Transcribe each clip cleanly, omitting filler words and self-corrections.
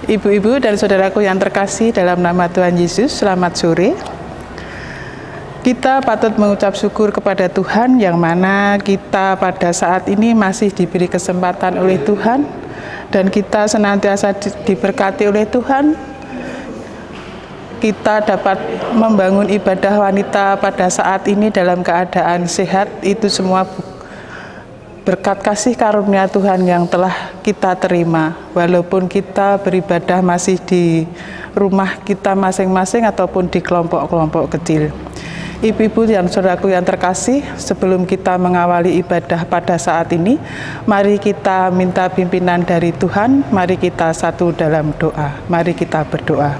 Ibu-ibu dan saudaraku yang terkasih dalam nama Tuhan Yesus, selamat sore. Kita patut mengucap syukur kepada Tuhan yang mana kita pada saat ini masih diberi kesempatan oleh Tuhan dan kita senantiasa diberkati oleh Tuhan. Kita dapat membangun ibadah wanita pada saat ini dalam keadaan sehat, itu semua berkat kasih karunia Tuhan yang telah kita terima, walaupun kita beribadah masih di rumah kita masing-masing ataupun di kelompok-kelompok kecil. Ibu-ibu dan saudaraku yang terkasih, sebelum kita mengawali ibadah pada saat ini, mari kita minta pimpinan dari Tuhan, mari kita satu dalam doa, mari kita berdoa.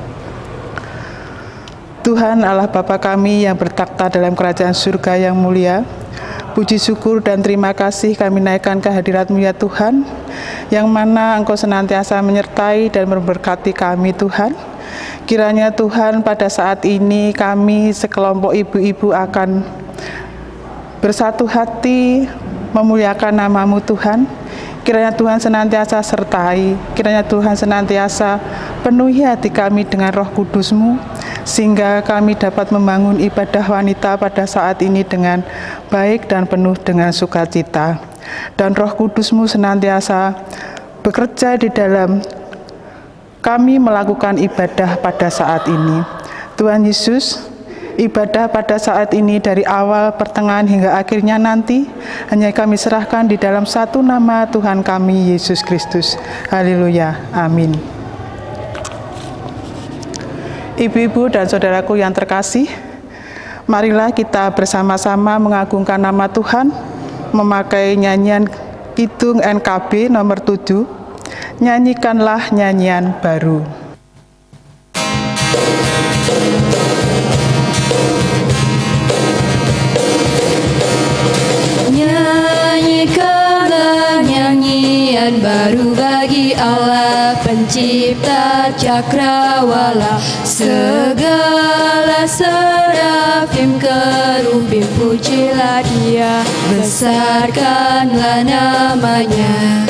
Tuhan Allah Bapa kami yang bertakhta dalam kerajaan surga yang mulia, puji syukur dan terima kasih kami naikkan ke hadirat-Mu ya Tuhan, yang mana Engkau senantiasa menyertai dan memberkati kami Tuhan. Kiranya Tuhan pada saat ini kami sekelompok ibu-ibu akan bersatu hati memuliakan nama-Mu Tuhan. Kiranya Tuhan senantiasa sertai, kiranya Tuhan senantiasa penuhi hati kami dengan Roh Kudus-Mu, sehingga kami dapat membangun ibadah wanita pada saat ini dengan baik dan penuh dengan sukacita. Dan Roh Kudus-Mu senantiasa bekerja di dalam kami melakukan ibadah pada saat ini. Tuhan Yesus, ibadah pada saat ini dari awal, pertengahan hingga akhirnya nanti hanya kami serahkan di dalam satu nama Tuhan kami, Yesus Kristus. Haleluya, amin. Ibu-ibu dan saudaraku yang terkasih, marilah kita bersama-sama mengagungkan nama Tuhan, memakai nyanyian Kidung NKB nomor 7, Nyanyikanlah Nyanyian Baru. Nyanyikanlah nyanyian baru bagi Allah Pencipta cakrawala, segala serafim kerubim pujilah Dia, besarkanlah namanya.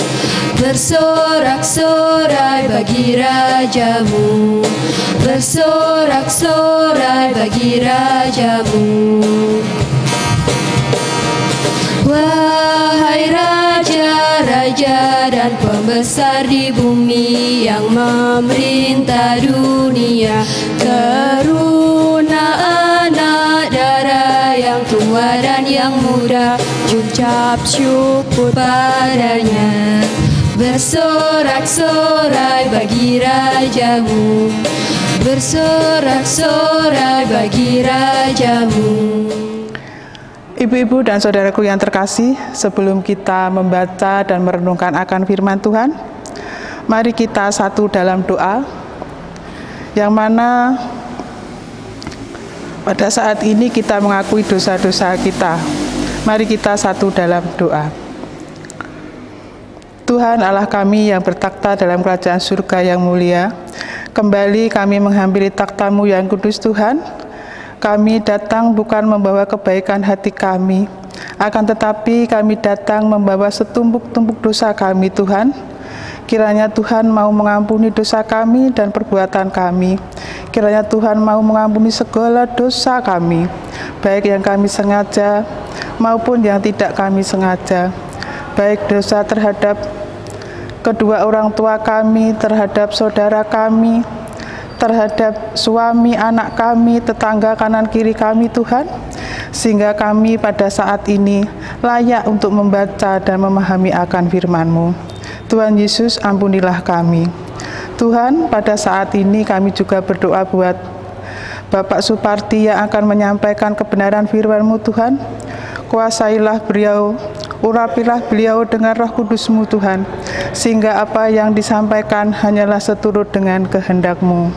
Bersorak-sorai bagi Rajamu, bersorak-sorai bagi Rajamu. Wahai raja-raja dan pembesar di bumi yang memerintah dunia, keruna anak darah yang tua dan yang muda, ucap syukur padanya. Bersorak-sorai bagi Rajamu, bersorak-sorai bagi Rajamu. Ibu-ibu dan saudaraku yang terkasih, sebelum kita membaca dan merenungkan akan firman Tuhan, mari kita satu dalam doa, yang mana pada saat ini kita mengakui dosa-dosa kita. Mari kita satu dalam doa. Tuhan Allah kami yang bertakhta dalam kerajaan surga yang mulia, kembali kami menghampiri takhta-Mu yang kudus Tuhan. Kami datang bukan membawa kebaikan hati kami, akan tetapi kami datang membawa setumpuk-tumpuk dosa kami Tuhan. Kiranya Tuhan mau mengampuni dosa kami dan perbuatan kami. Kiranya Tuhan mau mengampuni segala dosa kami, baik yang kami sengaja maupun yang tidak kami sengaja, baik dosa terhadap kedua orang tua kami, terhadap saudara kami, terhadap suami, anak kami, tetangga kanan kiri kami Tuhan, sehingga kami pada saat ini layak untuk membaca dan memahami akan firman-Mu. Tuhan Yesus, ampunilah kami. Tuhan, pada saat ini kami juga berdoa buat Bapak Suparti yang akan menyampaikan kebenaran firman-Mu Tuhan. Kuasailah beliau, urapilah beliau dengan Roh Kudus-Mu Tuhan, sehingga apa yang disampaikan hanyalah seturut dengan kehendak-Mu.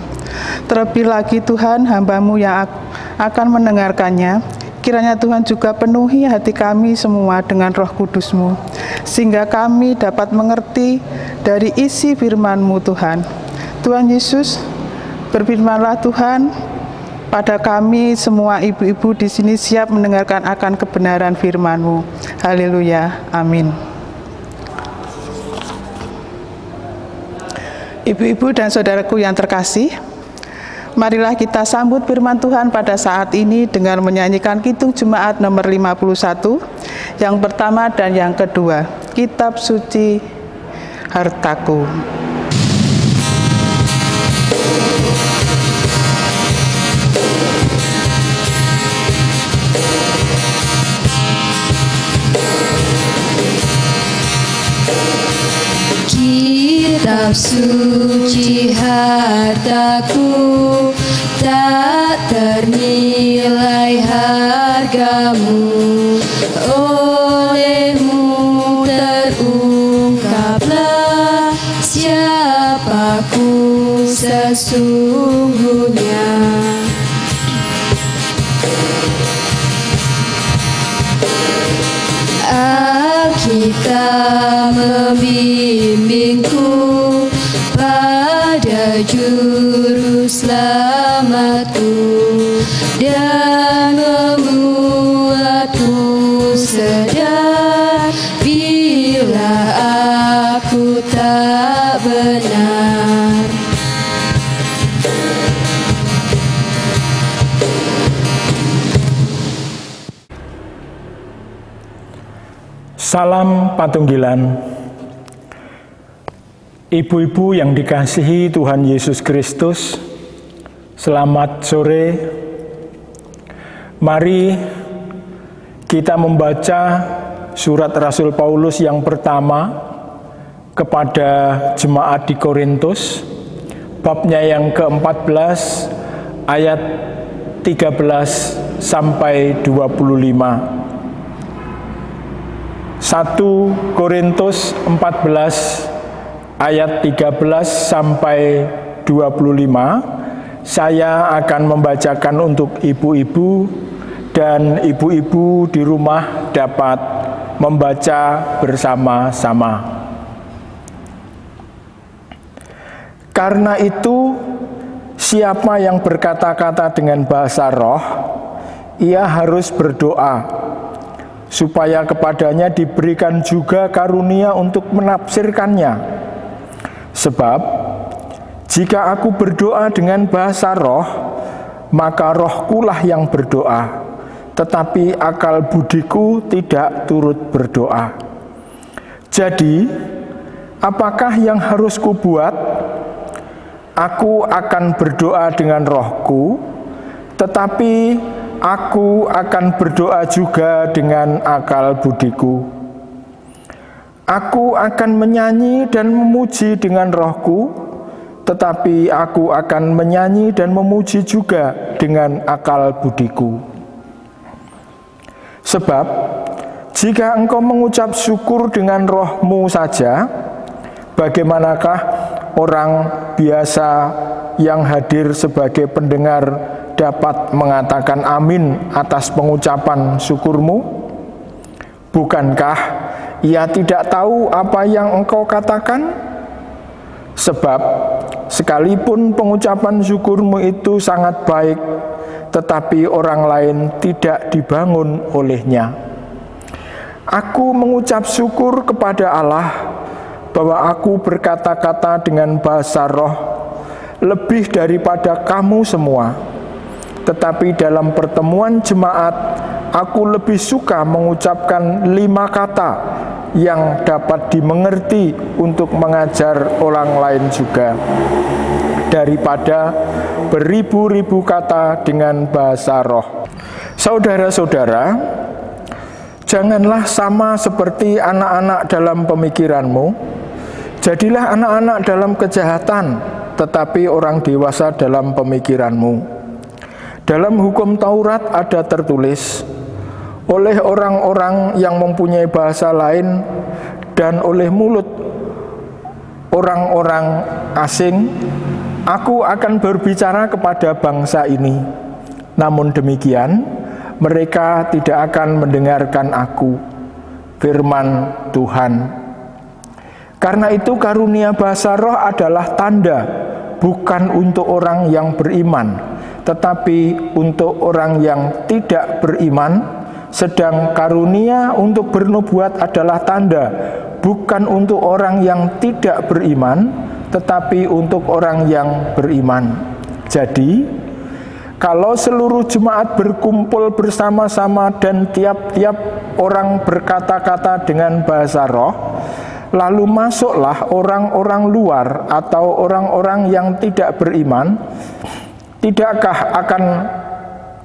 Terlebih lagi Tuhan, hamba-Mu yang akan mendengarkannya, kiranya Tuhan juga penuhi hati kami semua dengan Roh Kudus-Mu, sehingga kami dapat mengerti dari isi firman-Mu Tuhan. Tuhan Yesus, berfirmanlah Tuhan, pada kami semua ibu-ibu di sini siap mendengarkan akan kebenaran firman-Mu. Haleluya, amin. Ibu-ibu dan saudaraku yang terkasih, marilah kita sambut firman Tuhan pada saat ini dengan menyanyikan Kidung Jemaat nomor 51, yang pertama dan yang kedua, Kitab Suci Hartaku. Kitab suci hartaku, tak ternilai hargamu, olehmu terungkaplah siapaku sesungguhnya. Alkitab membimbingku pada juru selamatku dan membuatku sadar bila aku tak benar. Salam Patunggilan. Ibu-ibu yang dikasihi Tuhan Yesus Kristus, selamat sore. Mari kita membaca surat Rasul Paulus yang pertama kepada jemaat di Korintus, babnya yang ke-14 ayat 13 sampai 25. 1 Korintus 14 ayat 13 sampai 25. Saya akan membacakan untuk ibu-ibu, dan ibu-ibu di rumah dapat membaca bersama-sama. Karena itu, siapa yang berkata-kata dengan bahasa roh, ia harus berdoa, supaya kepadanya diberikan juga karunia untuk menafsirkannya. Sebab, jika aku berdoa dengan bahasa roh, maka rohkulah yang berdoa, tetapi akal budiku tidak turut berdoa. Jadi, apakah yang harus kubuat? Aku akan berdoa dengan rohku, tetapi aku akan berdoa juga dengan akal budiku. Aku akan menyanyi dan memuji dengan rohku, tetapi aku akan menyanyi dan memuji juga dengan akal budiku. Sebab, jika engkau mengucap syukur dengan rohmu saja, bagaimanakah orang biasa yang hadir sebagai pendengar dapat mengatakan amin atas pengucapan syukurmu? Bukankah ia tidak tahu apa yang engkau katakan? Sebab sekalipun pengucapan syukurmu itu sangat baik, tetapi orang lain tidak dibangun olehnya. Aku mengucap syukur kepada Allah bahwa aku berkata-kata dengan bahasa roh lebih daripada kamu semua. Tetapi dalam pertemuan jemaat, aku lebih suka mengucapkan 5 kata yang dapat dimengerti untuk mengajar orang lain juga, daripada beribu-ribu kata dengan bahasa roh. Saudara-saudara, janganlah sama seperti anak-anak dalam pemikiranmu. Jadilah anak-anak dalam kejahatan, tetapi orang dewasa dalam pemikiranmu. Dalam hukum Taurat ada tertulis, oleh orang-orang yang mempunyai bahasa lain dan oleh mulut orang-orang asing, aku akan berbicara kepada bangsa ini. Namun demikian, mereka tidak akan mendengarkan aku. Firman Tuhan. Karena itu karunia bahasa roh adalah tanda, bukan untuk orang yang beriman, tetapi untuk orang yang tidak beriman. Sedang karunia untuk bernubuat adalah tanda, bukan untuk orang yang tidak beriman, tetapi untuk orang yang beriman. Jadi, kalau seluruh jemaat berkumpul bersama-sama dan tiap-tiap orang berkata-kata dengan bahasa roh, lalu masuklah orang-orang luar atau orang-orang yang tidak beriman, tidakkah akan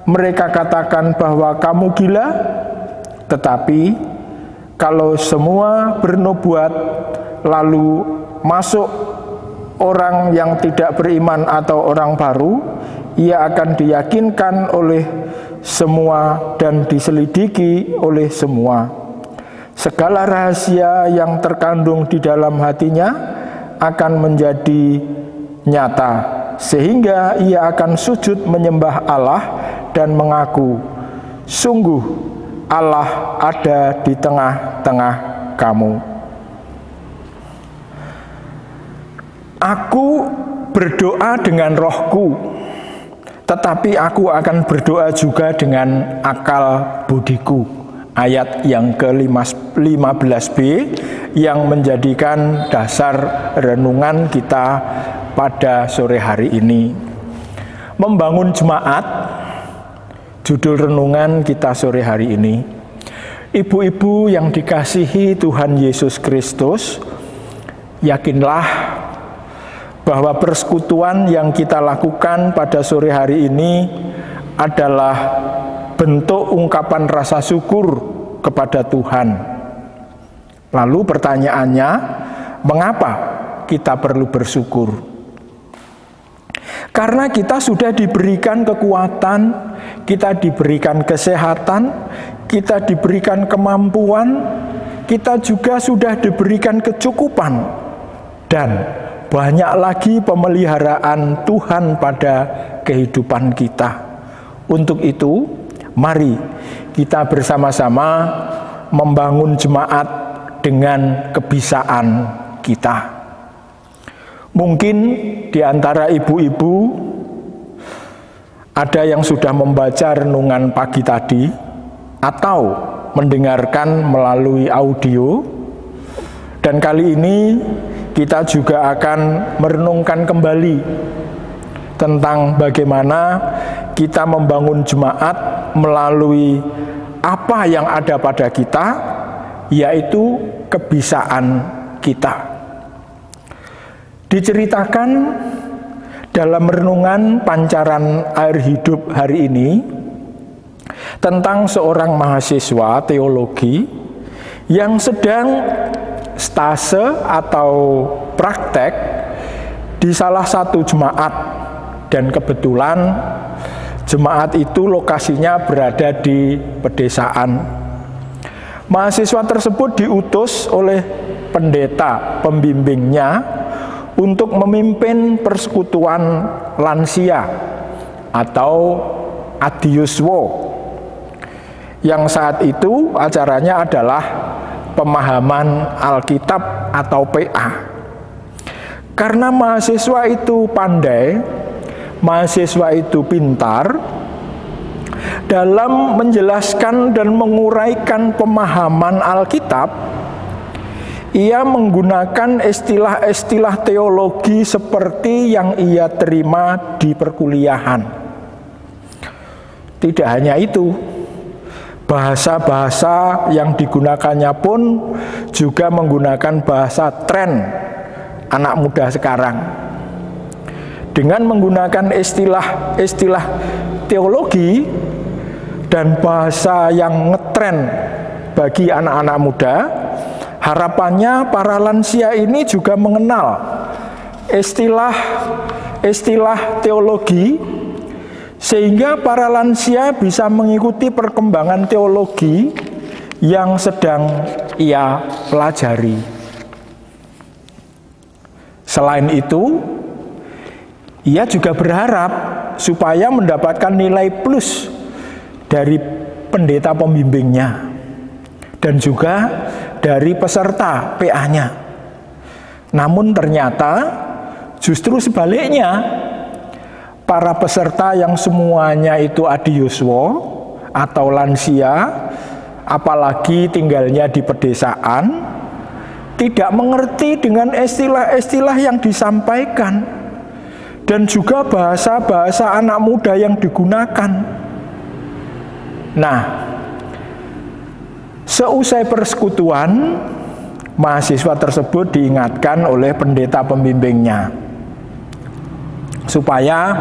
mereka katakan bahwa kamu gila? Tetapi kalau semua bernubuat lalu masuk orang yang tidak beriman atau orang baru, ia akan diyakinkan oleh semua dan diselidiki oleh semua. Segala rahasia yang terkandung di dalam hatinya akan menjadi nyata, sehingga ia akan sujud menyembah Allah dan mengaku, sungguh Allah ada di tengah-tengah kamu. Aku berdoa dengan rohku, tetapi aku akan berdoa juga dengan akal budiku. Ayat yang ke-15b yang menjadikan dasar renungan kita pada sore hari ini. Membangun jemaat, judul renungan kita sore hari ini. Ibu-ibu yang dikasihi Tuhan Yesus Kristus, yakinlah bahwa persekutuan yang kita lakukan pada sore hari ini adalah bentuk ungkapan rasa syukur kepada Tuhan. Lalu pertanyaannya, mengapa kita perlu bersyukur? Karena kita sudah diberikan kekuatan, kita diberikan kesehatan, kita diberikan kemampuan, kita juga sudah diberikan kecukupan, dan banyak lagi pemeliharaan Tuhan pada kehidupan kita. Untuk itu, mari kita bersama-sama membangun jemaat dengan kebisaan kita. Mungkin di antara ibu-ibu ada yang sudah membaca renungan pagi tadi atau mendengarkan melalui audio, dan kali ini kita juga akan merenungkan kembali tentang bagaimana kita membangun jemaat melalui apa yang ada pada kita, yaitu kebisaan kita. Diceritakan dalam renungan pancaran air hidup hari ini tentang seorang mahasiswa teologi yang sedang stase atau praktek di salah satu jemaat, dan kebetulan jemaat itu lokasinya berada di pedesaan. Mahasiswa tersebut diutus oleh pendeta pembimbingnya untuk memimpin persekutuan lansia atau adiuswo, yang saat itu acaranya adalah pemahaman Alkitab atau PA. Karena mahasiswa itu pandai, mahasiswa itu pintar dalam menjelaskan dan menguraikan pemahaman Alkitab, ia menggunakan istilah-istilah teologi seperti yang ia terima di perkuliahan. Tidak hanya itu, bahasa-bahasa yang digunakannya pun juga menggunakan bahasa tren anak muda sekarang. Dengan menggunakan istilah-istilah teologi dan bahasa yang ngetren bagi anak-anak muda, harapannya para lansia ini juga mengenal istilah teologi, sehingga para lansia bisa mengikuti perkembangan teologi yang sedang ia pelajari. Selain itu, ia juga berharap supaya mendapatkan nilai plus dari pendeta pembimbingnya dan juga dari peserta PA-nya. Namun ternyata justru sebaliknya, para peserta yang semuanya itu adiuswo atau lansia, apalagi tinggalnya di pedesaan, tidak mengerti dengan istilah-istilah yang disampaikan, dan juga bahasa-bahasa anak muda yang digunakan. Nah, seusai persekutuan, mahasiswa tersebut diingatkan oleh pendeta pembimbingnya supaya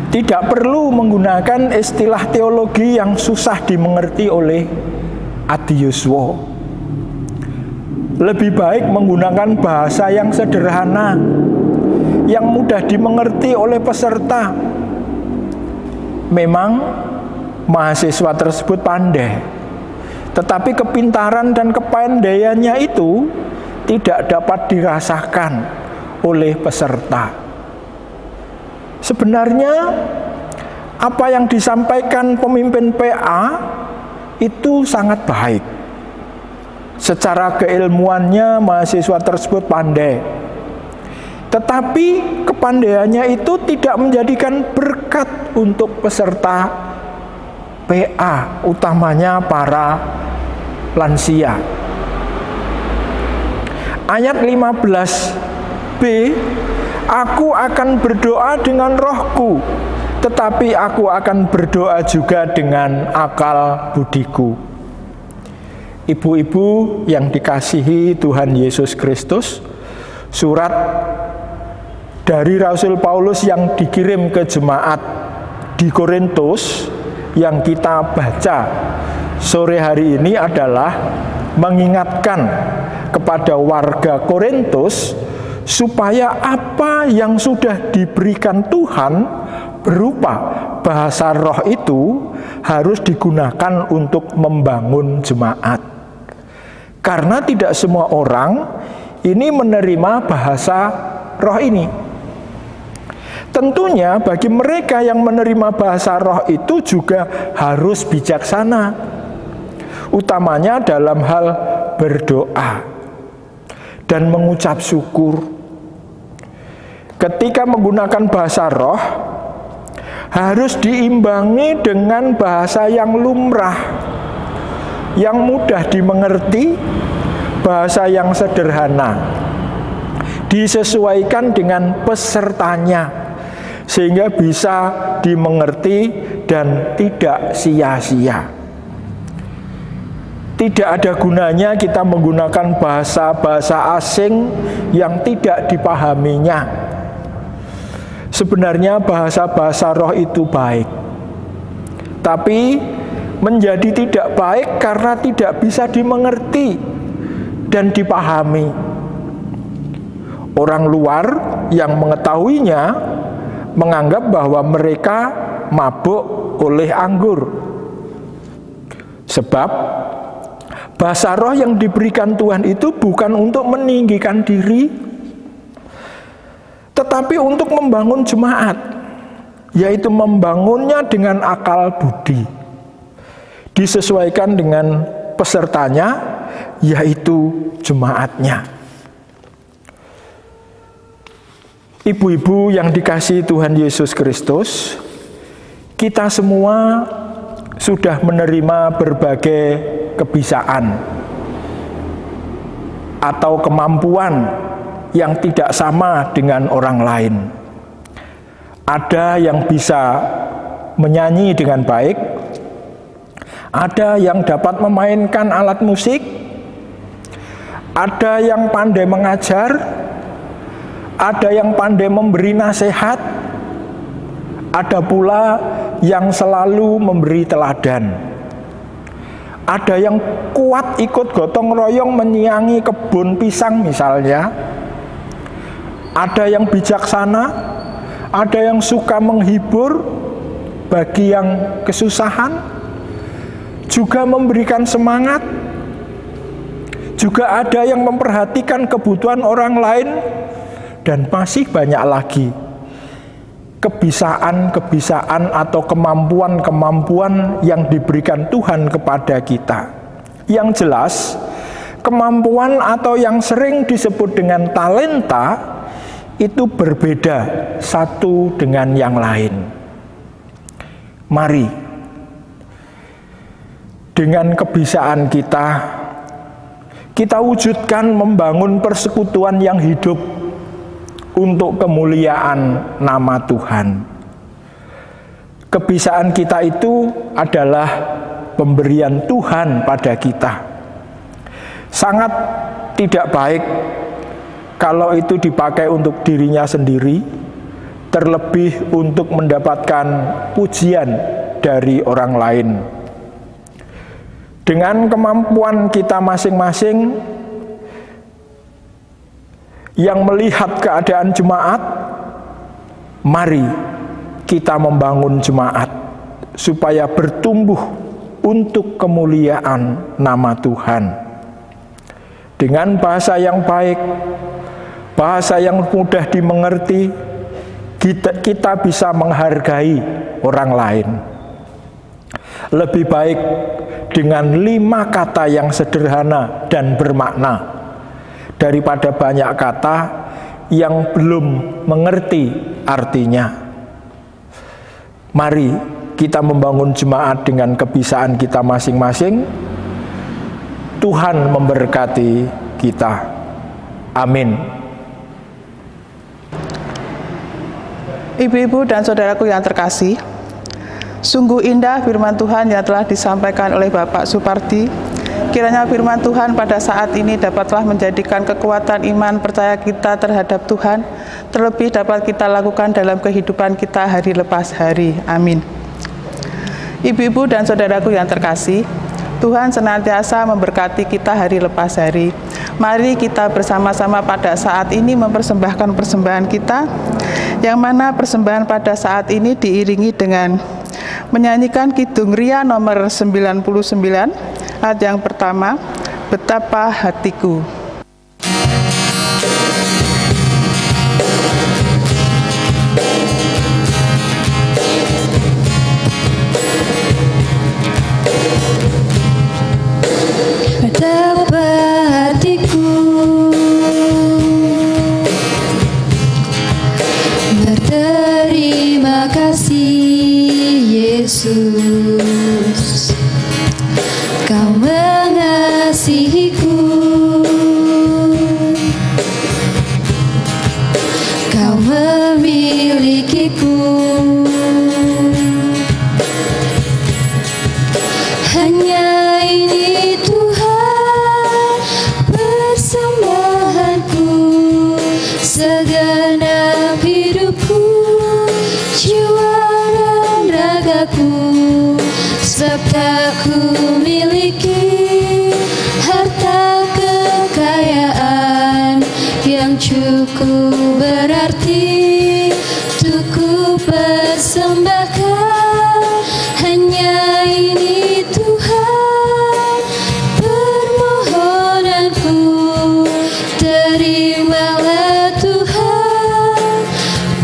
tidak perlu menggunakan istilah teologi yang susah dimengerti oleh adiuswa. Lebih baik menggunakan bahasa yang sederhana, yang mudah dimengerti oleh peserta. Memang mahasiswa tersebut pandai, tetapi kepintaran dan kepandaiannya itu tidak dapat dirasakan oleh peserta. Sebenarnya apa yang disampaikan pemimpin PA itu sangat baik. Secara keilmuannya mahasiswa tersebut pandai, tetapi kepandaiannya itu tidak menjadikan berkat untuk peserta PA, utamanya para lansia. Ayat 15b, aku akan berdoa dengan rohku, tetapi aku akan berdoa juga dengan akal budiku. Ibu-ibu yang dikasihi Tuhan Yesus Kristus, surat dari Rasul Paulus yang dikirim ke jemaat di Korintus yang kita baca sore hari ini adalah mengingatkan kepada warga Korintus supaya apa yang sudah diberikan Tuhan berupa bahasa roh itu harus digunakan untuk membangun jemaat. Karena tidak semua orang ini menerima bahasa roh ini. Tentunya bagi mereka yang menerima bahasa roh itu juga harus bijaksana, utamanya dalam hal berdoa dan mengucap syukur. Ketika menggunakan bahasa roh, harus diimbangi dengan bahasa yang lumrah, yang mudah dimengerti, bahasa yang sederhana, disesuaikan dengan pesertanya, sehingga bisa dimengerti dan tidak sia-sia. Tidak ada gunanya kita menggunakan bahasa-bahasa asing yang tidak dipahaminya. Sebenarnya bahasa-bahasa roh itu baik, tapi menjadi tidak baik karena tidak bisa dimengerti dan dipahami. Orang luar yang mengetahuinya menganggap bahwa mereka mabuk oleh anggur. Sebab bahasa roh yang diberikan Tuhan itu bukan untuk meninggikan diri, tetapi untuk membangun jemaat, yaitu membangunnya dengan akal budi, disesuaikan dengan pesertanya, yaitu jemaatnya. Ibu-ibu yang dikasihi Tuhan Yesus Kristus, kita semua sudah menerima berbagai kebisaan atau kemampuan yang tidak sama dengan orang lain. Ada yang bisa menyanyi dengan baik, ada yang dapat memainkan alat musik, ada yang pandai mengajar, ada yang pandai memberi nasihat, ada pula yang selalu memberi teladan. Ada yang kuat ikut gotong royong menyiangi kebun pisang misalnya. Ada yang bijaksana, ada yang suka menghibur bagi yang kesusahan, juga memberikan semangat. Juga ada yang memperhatikan kebutuhan orang lain, dan masih banyak lagi kebisaan-kebisaan atau kemampuan-kemampuan yang diberikan Tuhan kepada kita. Yang jelas, kemampuan atau yang sering disebut dengan talenta itu berbeda satu dengan yang lain. Mari, dengan kebisaan kita kita wujudkan membangun persekutuan yang hidup untuk kemuliaan nama Tuhan. Kebisaan kita itu adalah pemberian Tuhan pada kita. Sangat tidak baik kalau itu dipakai untuk dirinya sendiri, terlebih untuk mendapatkan pujian dari orang lain. Dengan kemampuan kita masing-masing yang melihat keadaan jemaat, mari kita membangun jemaat supaya bertumbuh untuk kemuliaan nama Tuhan. Dengan bahasa yang baik, bahasa yang mudah dimengerti, kita bisa menghargai orang lain. Lebih baik dengan 5 kata yang sederhana dan bermakna daripada banyak kata yang belum mengerti artinya. Mari kita membangun jemaat dengan kebisaan kita masing-masing. Tuhan memberkati kita. Amin. Ibu-ibu dan saudaraku yang terkasih, sungguh indah firman Tuhan yang telah disampaikan oleh Bapak Supardi. Kiranya firman Tuhan pada saat ini dapatlah menjadikan kekuatan iman percaya kita terhadap Tuhan, terlebih dapat kita lakukan dalam kehidupan kita hari lepas hari. Amin. Ibu-ibu dan saudaraku yang terkasih, Tuhan senantiasa memberkati kita hari lepas hari. Mari kita bersama-sama pada saat ini mempersembahkan persembahan kita, yang mana persembahan pada saat ini diiringi dengan menyanyikan Kidung Ria nomor 99, ayat yang pertama, Betapa Hatiku. Betapa hatiku berterima kasih Yesus, Kau mengasihiku, Kau memilikiku. Hanya ini Tuhan persembahanku, segenap hidupku, jiwa dan ragaku, sebab tak ku miliki harta kekayaan yang cukup berarti untuk ku persembahkan. Hanya ini Tuhan permohonanku, terimalah Tuhan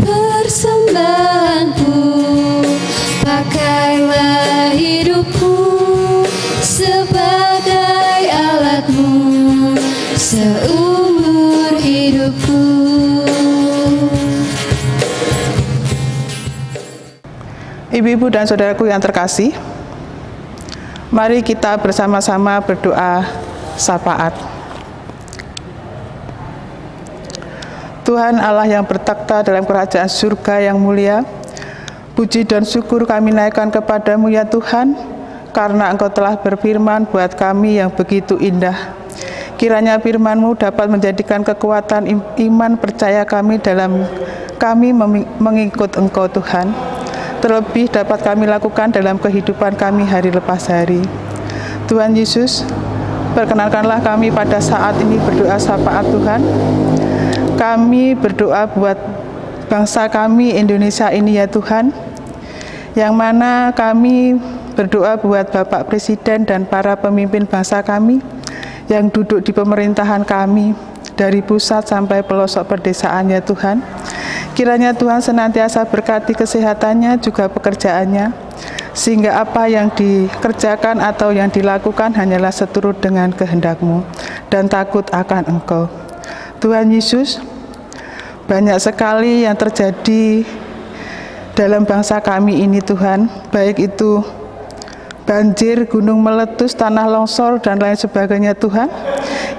persembahanku, pakailah hidupku sebagai alatmu seumur hidupku. Ibu-ibu dan saudaraku yang terkasih, mari kita bersama-sama berdoa syafaat. Tuhan Allah yang bertakhta dalam kerajaan surga yang mulia, puji dan syukur kami naikkan kepadamu ya Tuhan, karena Engkau telah berfirman buat kami yang begitu indah. Kiranya firman-Mu dapat menjadikan kekuatan iman percaya kami dalam kami mengikut Engkau Tuhan. Terlebih dapat kami lakukan dalam kehidupan kami hari lepas hari. Tuhan Yesus, perkenankanlah kami pada saat ini berdoa syafaat Tuhan. Kami berdoa buat bangsa kami Indonesia ini ya Tuhan, yang mana kami berdoa buat Bapak Presiden dan para pemimpin bangsa kami yang duduk di pemerintahan kami, dari pusat sampai pelosok pedesaan ya Tuhan. Kiranya Tuhan senantiasa berkati kesehatannya juga pekerjaannya, sehingga apa yang dikerjakan atau yang dilakukan hanyalah seturut dengan kehendak-Mu dan takut akan Engkau. Tuhan Yesus, banyak sekali yang terjadi dalam bangsa kami ini Tuhan, baik itu banjir, gunung meletus, tanah longsor, dan lain sebagainya Tuhan.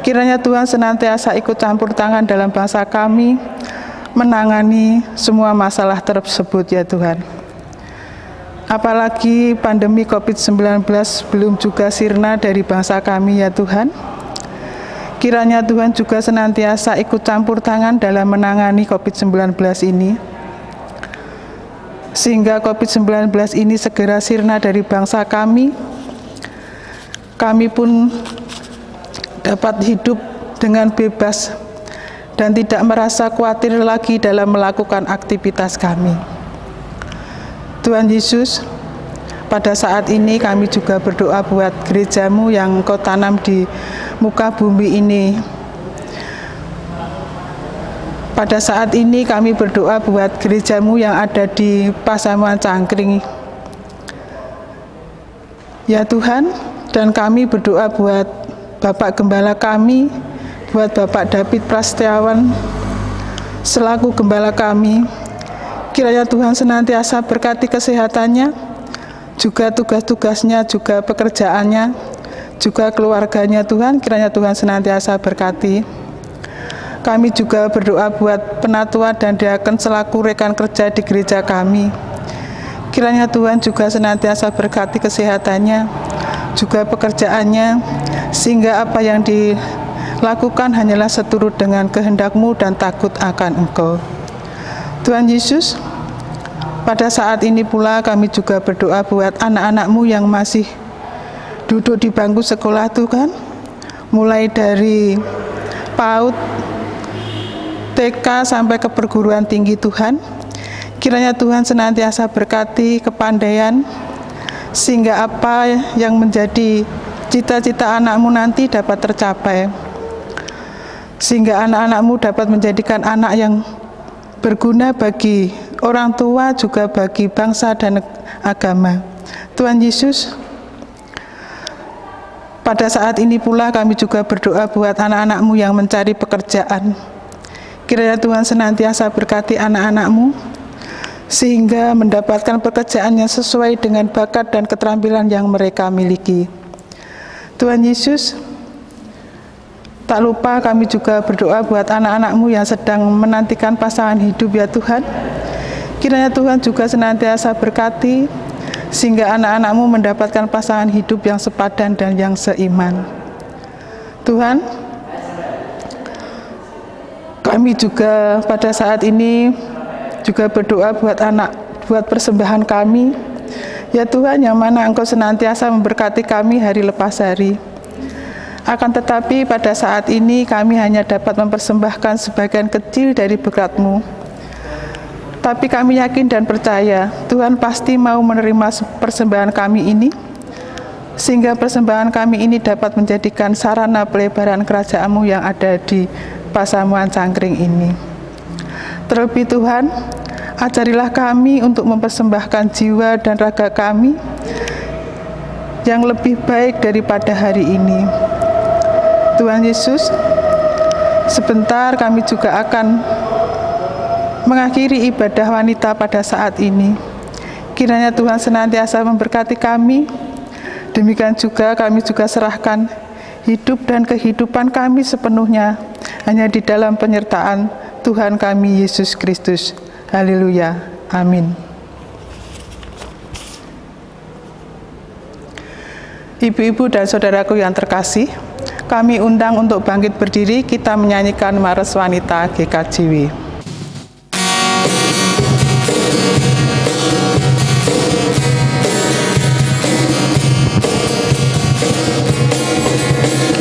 Kiranya Tuhan senantiasa ikut campur tangan dalam bangsa kami, menangani semua masalah tersebut ya Tuhan. Apalagi pandemi COVID-19 belum juga sirna dari bangsa kami ya Tuhan. Kiranya Tuhan juga senantiasa ikut campur tangan dalam menangani COVID-19 ini, sehingga COVID-19 ini segera sirna dari bangsa kami. Kami pun dapat hidup dengan bebas dan tidak merasa khawatir lagi dalam melakukan aktivitas kami. Tuhan Yesus, pada saat ini kami juga berdoa buat gerejamu yang Engkau tanam di muka bumi ini. Pada saat ini kami berdoa buat gerejamu yang ada di Pasamuan Cangkring. Ya Tuhan, dan kami berdoa buat Bapak Gembala kami, buat Bapak David Prasetyawan selaku Gembala kami. Kiranya Tuhan senantiasa berkati kesehatannya, juga tugas-tugasnya, juga pekerjaannya, juga keluarganya Tuhan. Kiranya Tuhan senantiasa berkati. Kami juga berdoa buat penatua dan diaken selaku rekan kerja di gereja kami. Kiranya Tuhan juga senantiasa berkati kesehatannya, juga pekerjaannya, sehingga apa yang dilakukan hanyalah seturut dengan kehendak-Mu dan takut akan Engkau. Tuhan Yesus, pada saat ini pula kami juga berdoa buat anak-anak-Mu yang masih duduk di bangku sekolah Tuhan, mulai dari PAUD, TK sampai ke perguruan tinggi Tuhan. Kiranya Tuhan senantiasa berkati kepandaian, sehingga apa yang menjadi cita-cita anak-Mu nanti dapat tercapai, sehingga anak-anak-Mu dapat menjadikan anak yang berguna bagi orang tua, juga bagi bangsa dan agama. Tuhan Yesus, pada saat ini pula kami juga berdoa buat anak-anak-Mu yang mencari pekerjaan. Kiranya Tuhan senantiasa berkati anak-anak-Mu, sehingga mendapatkan pekerjaan yang sesuai dengan bakat dan keterampilan yang mereka miliki. Tuhan Yesus, tak lupa kami juga berdoa buat anak-anak-Mu yang sedang menantikan pasangan hidup ya Tuhan. Kiranya Tuhan juga senantiasa berkati, sehingga anak-anak-Mu mendapatkan pasangan hidup yang sepadan dan yang seiman. Tuhan, kami juga pada saat ini juga berdoa buat persembahan kami. Ya Tuhan, yang mana Engkau senantiasa memberkati kami hari lepas hari. Akan tetapi pada saat ini kami hanya dapat mempersembahkan sebagian kecil dari berkat-Mu. Tapi kami yakin dan percaya Tuhan pasti mau menerima persembahan kami ini, sehingga persembahan kami ini dapat menjadikan sarana pelebaran kerajaan-Mu yang ada di Pasamuan Cangkring ini. Terlebih Tuhan, ajarilah kami untuk mempersembahkan jiwa dan raga kami yang lebih baik daripada hari ini. Tuhan Yesus, sebentar kami juga akan mengakhiri ibadah wanita pada saat ini. Kiranya Tuhan senantiasa memberkati kami. Demikian juga kami juga serahkan hidup dan kehidupan kami sepenuhnya hanya di dalam penyertaan Tuhan kami Yesus Kristus. Haleluya. Amin. Ibu-ibu dan saudaraku yang terkasih, kami undang untuk bangkit berdiri, kita menyanyikan Mares Wanita GKJW.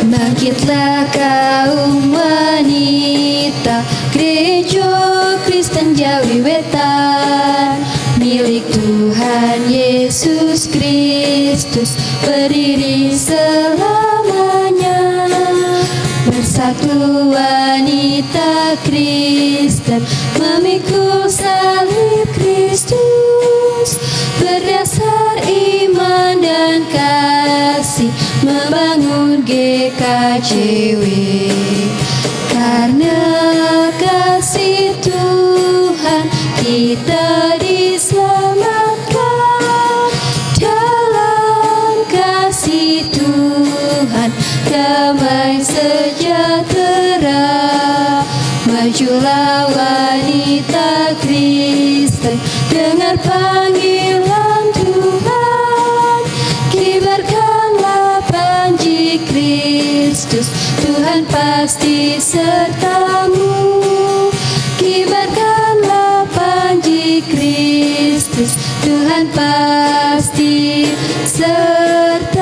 Bangkitlah kaum wanita, Gereja Kristen Jawi Wetan, milik Tuhan Yesus Kristus, berdiri selamanya. Bersatu wanita Kristen, memikul salib Kristus, berdasar iman dan kasih, membangun GKJW. Karena kasih Tuhan, kita diselamatkan. Dalam kasih Tuhan, damai sejahtera Panggillah wanita Kristen, dengar panggilan Tuhan, kibarkanlah panji Kristus, Tuhan pasti sertamu. Kibarkanlah panji Kristus, Tuhan pasti sertamu.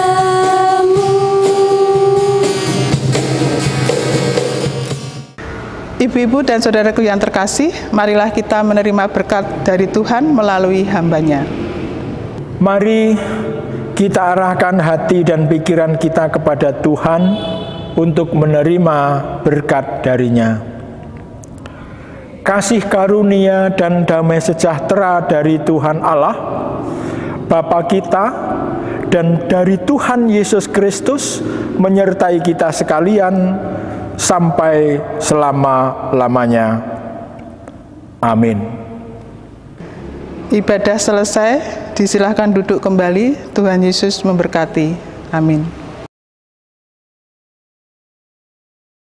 Ibu-ibu dan saudaraku yang terkasih, marilah kita menerima berkat dari Tuhan melalui hamba-Nya. Mari kita arahkan hati dan pikiran kita kepada Tuhan untuk menerima berkat dari-Nya. Kasih karunia dan damai sejahtera dari Tuhan Allah, Bapa kita, dan dari Tuhan Yesus Kristus menyertai kita sekalian sampai selama-lamanya. Amin. Ibadah selesai, disilahkan duduk kembali. Tuhan Yesus memberkati. Amin.